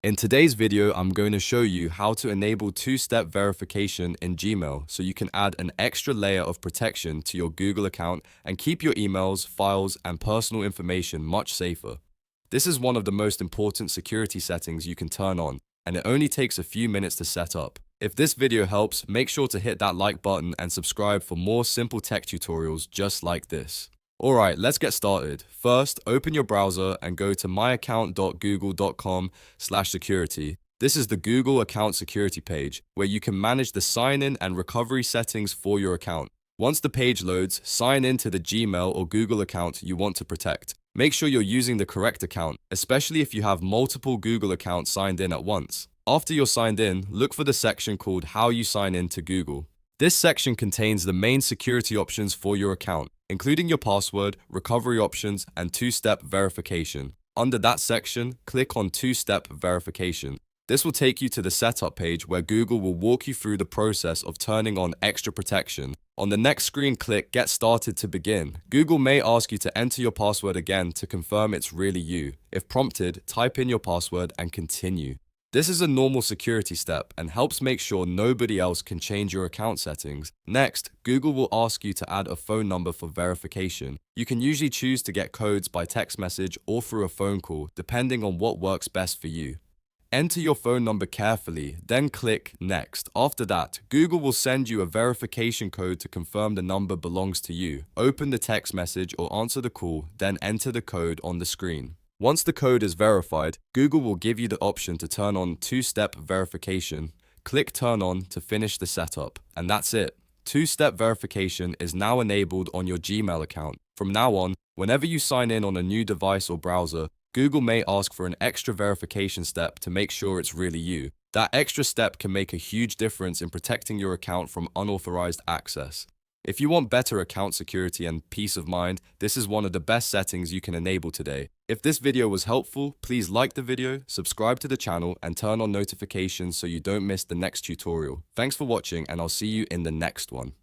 In today's video, I'm going to show you how to enable two-step verification in Gmail so you can add an extra layer of protection to your Google account and keep your emails, files, and personal information much safer. This is one of the most important security settings you can turn on, and it only takes a few minutes to set up. If this video helps, make sure to hit that like button and subscribe for more simple tech tutorials just like this. Alright, let's get started. First, open your browser and go to myaccount.google.com/security. This is the Google account security page, where you can manage the sign-in and recovery settings for your account. Once the page loads, sign in to the Gmail or Google account you want to protect. Make sure you're using the correct account, especially if you have multiple Google accounts signed in at once. After you're signed in, look for the section called How You Sign In to Google. This section contains the main security options for your account, including your password, recovery options, and two-step verification. Under that section, click on two-step verification. This will take you to the setup page where Google will walk you through the process of turning on extra protection. On the next screen, click Get Started to begin. Google may ask you to enter your password again to confirm it's really you. If prompted, type in your password and continue. This is a normal security step and helps make sure nobody else can change your account settings. Next, Google will ask you to add a phone number for verification. You can usually choose to get codes by text message or through a phone call, depending on what works best for you. Enter your phone number carefully, then click Next. After that, Google will send you a verification code to confirm the number belongs to you. Open the text message or answer the call, then enter the code on the screen. Once the code is verified, Google will give you the option to turn on two-step verification. Click Turn On to finish the setup, and that's it. Two-step verification is now enabled on your Gmail account. From now on, whenever you sign in on a new device or browser, Google may ask for an extra verification step to make sure it's really you. That extra step can make a huge difference in protecting your account from unauthorized access. If you want better account security and peace of mind, this is one of the best settings you can enable today. If this video was helpful, please like the video, subscribe to the channel, and turn on notifications so you don't miss the next tutorial. Thanks for watching, and I'll see you in the next one.